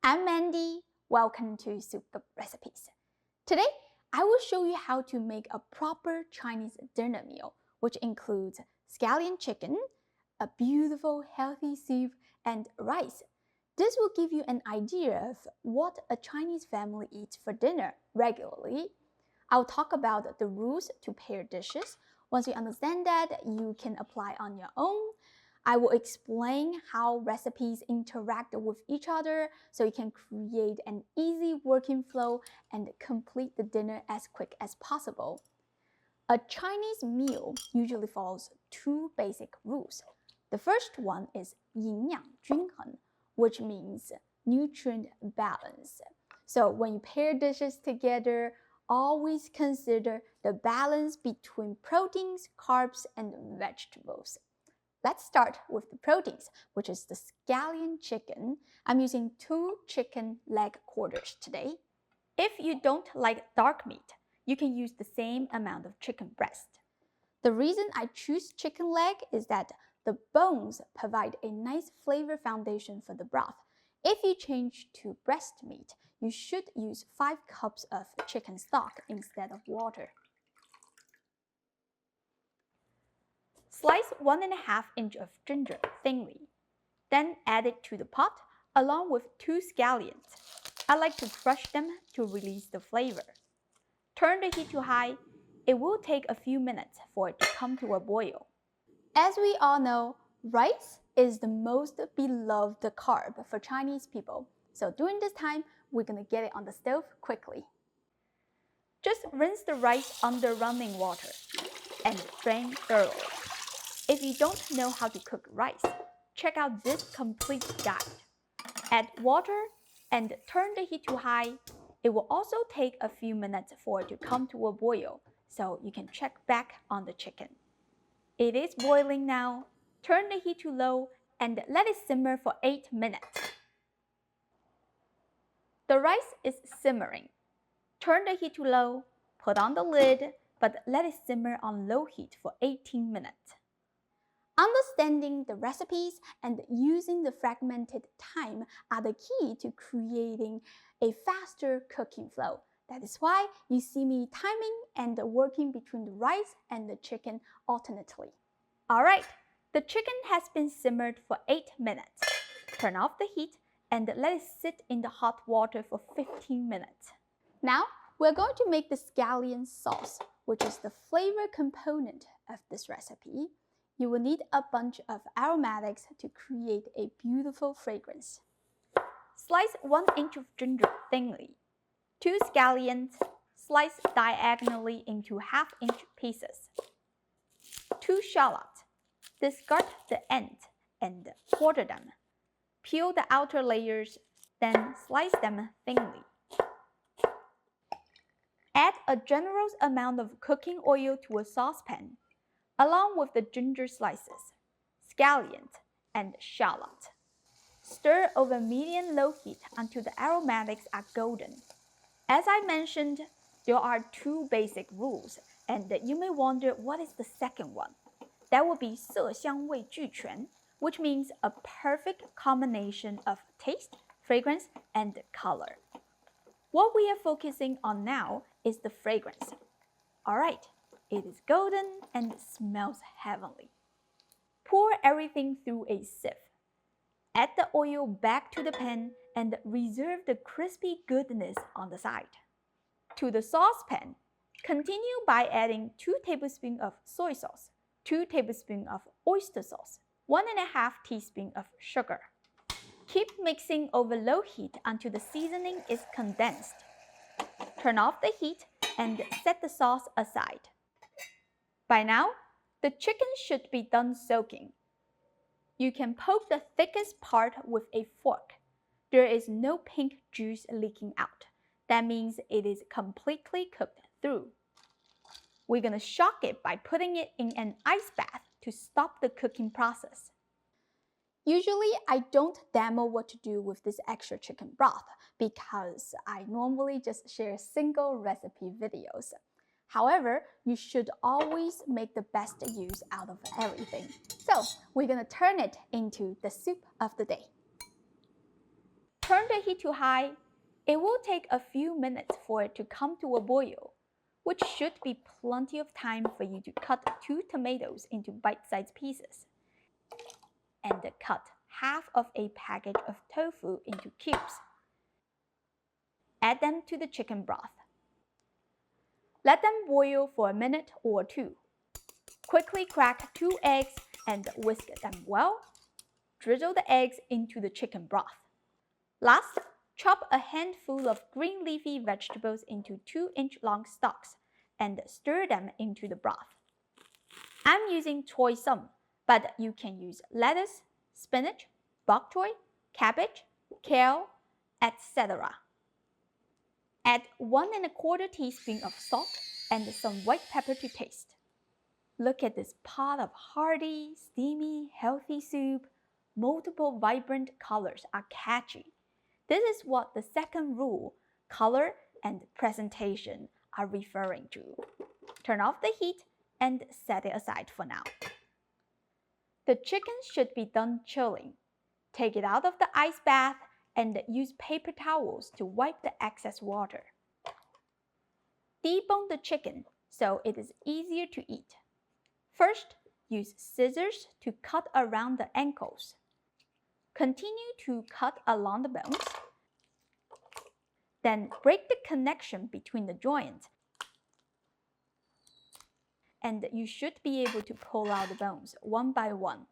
I'm Mandy. Welcome to Soup Book Recipes. Today, I will show you how to make a proper Chinese dinner meal, which includes scallion chicken, a beautiful healthy soup, and rice. This will give you an idea of what a Chinese family eats for dinner regularly. I'll talk about the rules to pair dishes. Once you understand that, you can apply on your own. I will explain how recipes interact with each other so you can create an easy working flow and complete the dinner as quick as possible. A Chinese meal usually follows two basic rules. The first one is 营养均衡, which means nutrient balance. So when you pair dishes together, always consider the balance between proteins, carbs, and vegetables. Let's start with the proteins, which is the scallion chicken. I'm using 2 chicken leg quarters today. If you don't like dark meat, you can use the same amount of chicken breast. The reason I choose chicken leg is that the bones provide a nice flavor foundation for the broth. If you change to breast meat, you should use 5 cups of chicken stock instead of water. Slice 1.5 inch of ginger thinly. Then add it to the pot along with 2 scallions. I like to crush them to release the flavor. Turn the heat to high. It will take a few minutes for it to come to a boil. As we all know, rice is the most beloved carb for Chinese people. So during this time, we're gonna get it on the stove quickly. Just rinse the rice under running water and drain thoroughly. If you don't know how to cook rice, check out this complete guide. Add water and turn the heat to high. It will also take a few minutes for it to come to a boil, so you can check back on the chicken. It is boiling now. Turn the heat to low and let it simmer for 8 minutes. The rice is simmering. Turn the heat to low, put on the lid, but let it simmer on low heat for 18 minutes. Understanding the recipes and using the fragmented time are the key to creating a faster cooking flow. That is why you see me timing and working between the rice and the chicken alternately. Alright, the chicken has been simmered for 8 minutes. Turn off the heat and let it sit in the hot water for 15 minutes. Now, we're going to make the scallion sauce, which is the flavor component of this recipe. You will need a bunch of aromatics to create a beautiful fragrance. Slice 1 inch of ginger thinly. 2 scallions, slice diagonally into 1/2 inch pieces. 2 shallots, discard the end and quarter them. Peel the outer layers, then slice them thinly. Add a generous amount of cooking oil to a saucepan, along with the ginger slices, scallions, and shallot. Stir over medium-low heat until the aromatics are golden. As I mentioned, there are 2 basic rules, and you may wonder what is the second one. That would be 色香味俱全, which means a perfect combination of taste, fragrance, and color. What we are focusing on now is the fragrance. Alright, it is golden and smells heavenly. Pour everything through a sieve. Add the oil back to the pan and reserve the crispy goodness on the side. To the saucepan, continue by adding 2 tablespoons of soy sauce, 2 tablespoons of oyster sauce, 1.5 teaspoons of sugar. Keep mixing over low heat until the seasoning is condensed. Turn off the heat and set the sauce aside. By now, the chicken should be done soaking. You can poke the thickest part with a fork. There is no pink juice leaking out. That means it is completely cooked through. We're going to shock it by putting it in an ice bath to stop the cooking process. Usually, I don't demo what to do with this extra chicken broth because I normally just share single recipe videos. However, you should always make the best use out of everything. So, we're gonna turn it into the soup of the day. Turn the heat to high. It will take a few minutes for it to come to a boil, which should be plenty of time for you to cut 2 tomatoes into bite-sized pieces and cut half of a package of tofu into cubes. Add them to the chicken broth. Let them boil for a minute or 2. Quickly crack 2 eggs and whisk them well. Drizzle the eggs into the chicken broth. Last, chop a handful of green leafy vegetables into 2-inch long stalks and stir them into the broth. I'm using choy sum, but you can use lettuce, spinach, bok choy, cabbage, kale, etc. Add 1 1/4 teaspoon of salt and some white pepper to taste. Look at this pot of hearty, steamy, healthy soup. Multiple vibrant colors are catchy. This is what the second rule, color and presentation, are referring to. Turn off the heat and set it aside for now. The chicken should be done chilling. Take it out of the ice bath and use paper towels to wipe the excess water. Debone the chicken so it is easier to eat. First, use scissors to cut around the ankles. Continue to cut along the bones. Then break the connection between the joints. And you should be able to pull out the bones one by one.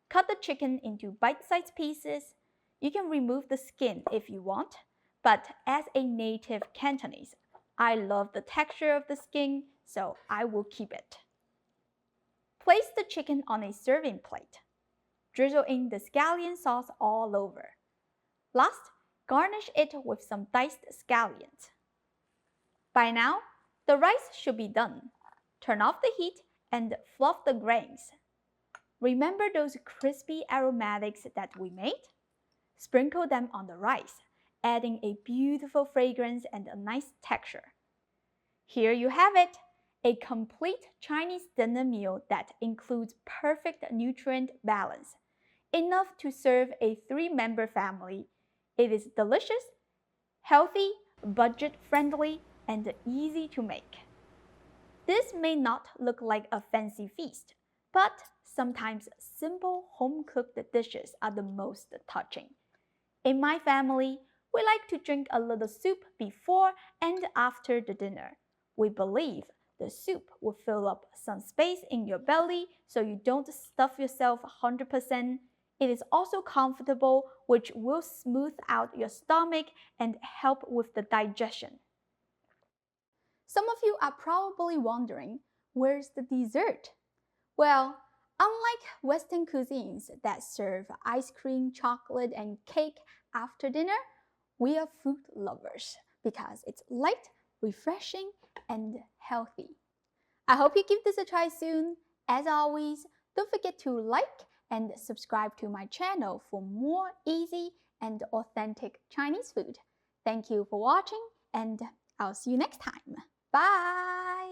Cut the chicken into bite-sized pieces. You can remove the skin if you want, but as a native Cantonese, I love the texture of the skin, so I will keep it. Place the chicken on a serving plate. Drizzle in the scallion sauce all over. Last, garnish it with some diced scallions. By now, the rice should be done. Turn off the heat and fluff the grains. Remember those crispy aromatics that we made? Sprinkle them on the rice, adding a beautiful fragrance and a nice texture. Here you have it, a complete Chinese dinner meal that includes perfect nutrient balance, enough to serve a 3-member family. It is delicious, healthy, budget-friendly, and easy to make. This may not look like a fancy feast, but sometimes simple home-cooked dishes are the most touching. In my family, we like to drink a little soup before and after the dinner. We believe the soup will fill up some space in your belly so you don't stuff yourself 100%. It is also comfortable, which will smooth out your stomach and help with the digestion. Some of you are probably wondering, where's the dessert? Well, unlike Western cuisines that serve ice cream, chocolate, and cake after dinner, we are fruit lovers because it's light, refreshing, and healthy. I hope you give this a try soon. As always, don't forget to like and subscribe to my channel for more easy and authentic Chinese food. Thank you for watching, and I'll see you next time. Bye!